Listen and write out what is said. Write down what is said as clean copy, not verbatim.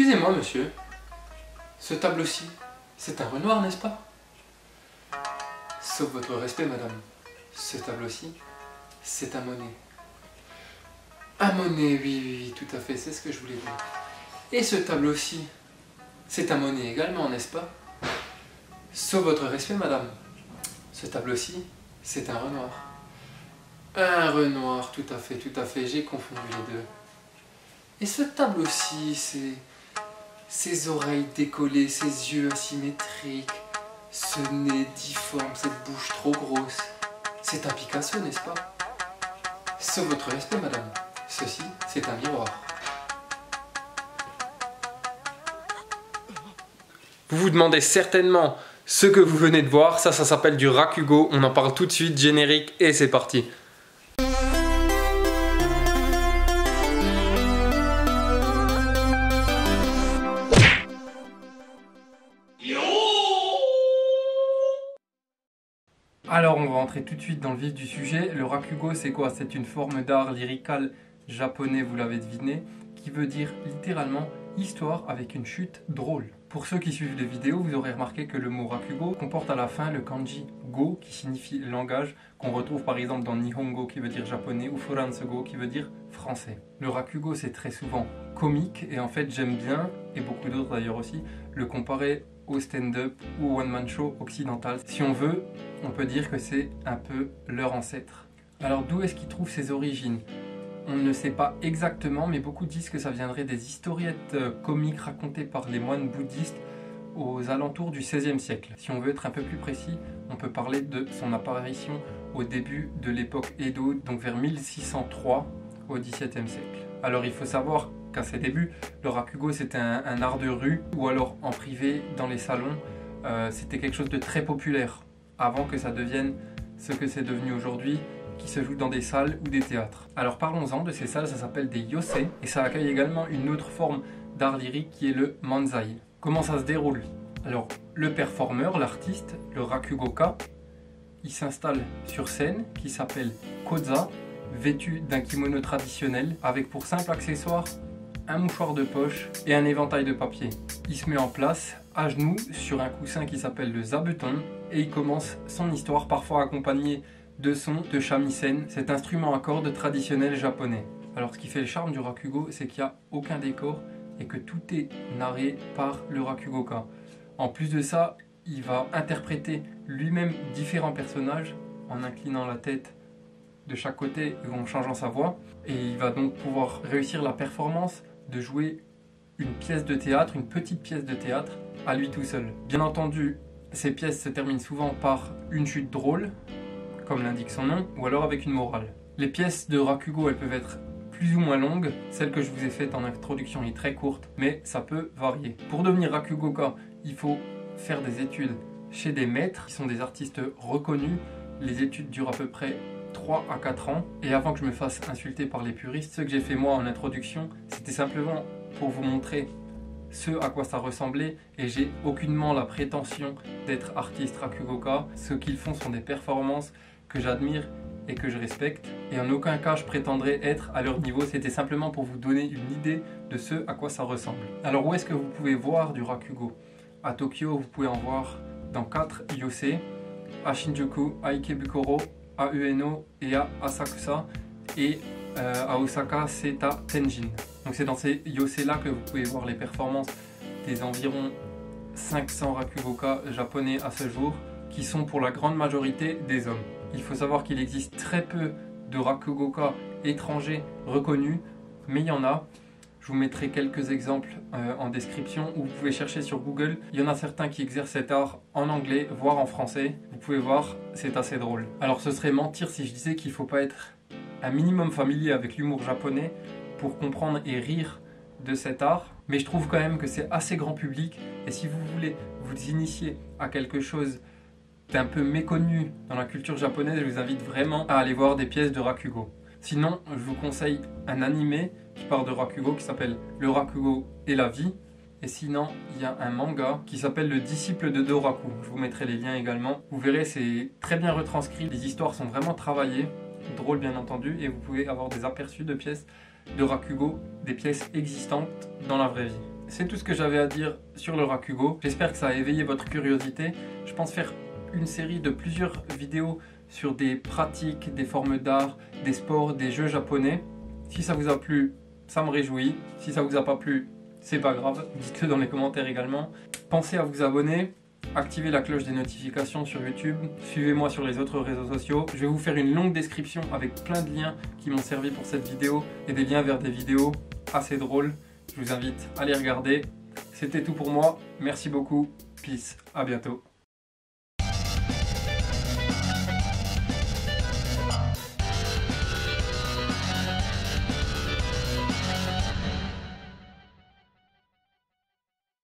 Excusez-moi, monsieur. Ce tableau-ci, c'est un Renoir, n'est-ce pas? Sauf votre respect, madame. Ce tableau-ci, c'est un Monet. Un Monet, oui, tout à fait, c'est ce que je voulais dire. Et ce tableau-ci, c'est un Monet également, n'est-ce pas? Sauf votre respect, madame. Ce tableau-ci, c'est un Renoir. Un Renoir, tout à fait, j'ai confondu les deux. Et ce tableau-ci, c'est ses oreilles décollées, ses yeux asymétriques, ce nez difforme, cette bouche trop grosse. C'est un Picasso, n'est-ce pas? Sauf votre respect, madame. Ceci, c'est un miroir. Vous vous demandez certainement ce que vous venez de voir. Ça s'appelle du Rakugo. On en parle tout de suite, générique, et c'est parti. Alors on va entrer tout de suite dans le vif du sujet. Le Rakugo, c'est quoi? C'est une forme d'art lyrical japonais, vous l'avez deviné, qui veut dire littéralement histoire avec une chute drôle. Pour ceux qui suivent les vidéos, vous aurez remarqué que le mot Rakugo comporte à la fin le kanji go qui signifie langage, qu'on retrouve par exemple dans Nihongo qui veut dire japonais ou Furansugo qui veut dire français. Le Rakugo, c'est très souvent comique et en fait j'aime bien, et beaucoup d'autres d'ailleurs aussi, le comparer au stand-up ou au one-man show occidental. Si on veut, on peut dire que c'est un peu leur ancêtre. Alors d'où est-ce qu'ils trouvent ses origines? On ne sait pas exactement, mais beaucoup disent que ça viendrait des historiettes comiques racontées par les moines bouddhistes aux alentours du XVIe siècle. Si on veut être un peu plus précis, on peut parler de son apparition au début de l'époque Edo, donc vers 1603 au XVIIe siècle. Alors il faut savoir qu'à ses débuts, le Rakugo c'était un art de rue, ou alors en privé, dans les salons. C'était quelque chose de très populaire, avant que ça devienne ce que c'est devenu aujourd'hui, qui se joue dans des salles ou des théâtres. Alors parlons-en de ces salles, ça s'appelle des yosei, et ça accueille également une autre forme d'art lyrique qui est le manzai. Comment ça se déroule? Alors le performeur, l'artiste, le Rakugoka, il s'installe sur scène, qui s'appelle koza, vêtu d'un kimono traditionnel, avec pour simple accessoire un mouchoir de poche et un éventail de papier. Il se met en place, à genoux, sur un coussin qui s'appelle le zabuton, et il commence son histoire, parfois accompagné de sons de shamisen, cet instrument à cordes traditionnel japonais. Alors ce qui fait le charme du Rakugo, c'est qu'il n'y a aucun décor et que tout est narré par le Rakugoka. En plus de ça, il va interpréter lui-même différents personnages en inclinant la tête de chaque côté ou en changeant sa voix, et il va donc pouvoir réussir la performance de jouer une pièce de théâtre, une petite pièce de théâtre, à lui tout seul. Bien entendu, ces pièces se terminent souvent par une chute drôle, comme l'indique son nom, ou alors avec une morale. Les pièces de Rakugo, elles peuvent être plus ou moins longues. Celle que je vous ai faite en introduction est très courte, mais ça peut varier. Pour devenir Rakugoka, il faut faire des études chez des maîtres, qui sont des artistes reconnus. Les études durent à peu près 3 à 4 ans. Et avant que je me fasse insulter par les puristes, ce que j'ai fait moi en introduction, c'était simplement pour vous montrer ce à quoi ça ressemblait, et j'ai aucunement la prétention d'être artiste Rakugoka. Ce qu'ils font sont des performances que j'admire et que je respecte, et en aucun cas je prétendrai être à leur niveau. C'était simplement pour vous donner une idée de ce à quoi ça ressemble. Alors où est-ce que vous pouvez voir du Rakugo? À Tokyo, vous pouvez en voir dans 4 yosei, à Shinjuku, à Ikebukuro, à Ueno et à Asakusa, et à Osaka c'est à Tenjin. Donc c'est dans ces yosei là que vous pouvez voir les performances des environ 500 Rakugoka japonais à ce jour, qui sont pour la grande majorité des hommes. Il faut savoir qu'il existe très peu de Rakugoka étrangers reconnus, mais il y en a. Je vous mettrai quelques exemples en description, où vous pouvez chercher sur Google. Il y en a certains qui exercent cet art en anglais, voire en français. Vous pouvez voir, c'est assez drôle. Alors ce serait mentir si je disais qu'il ne faut pas être un minimum familier avec l'humour japonais pour comprendre et rire de cet art. Mais je trouve quand même que c'est assez grand public, et si vous voulez vous initier à quelque chose d'un peu méconnu dans la culture japonaise, je vous invite vraiment à aller voir des pièces de Rakugo. Sinon, je vous conseille un animé qui part de Rakugo, qui s'appelle Le Rakugo et la vie. Et sinon, il y a un manga qui s'appelle Le Disciple de Doraku. Je vous mettrai les liens également. Vous verrez, c'est très bien retranscrit. Les histoires sont vraiment travaillées, drôles bien entendu, et vous pouvez avoir des aperçus de pièces de Rakugo, des pièces existantes dans la vraie vie. c'est tout ce que j'avais à dire sur le Rakugo. J'espère que ça a éveillé votre curiosité. Je pense faire une série de plusieurs vidéos sur des pratiques, des formes d'art, des sports, des jeux japonais. Si ça vous a plu, ça me réjouit. Si ça vous a pas plu, c'est pas grave. Dites-le dans les commentaires également. Pensez à vous abonner. Activez la cloche des notifications sur YouTube, suivez-moi sur les autres réseaux sociaux. Je vais vous faire une longue description avec plein de liens qui m'ont servi pour cette vidéo et des liens vers des vidéos assez drôles. Je vous invite à les regarder. C'était tout pour moi, merci beaucoup, peace, à bientôt.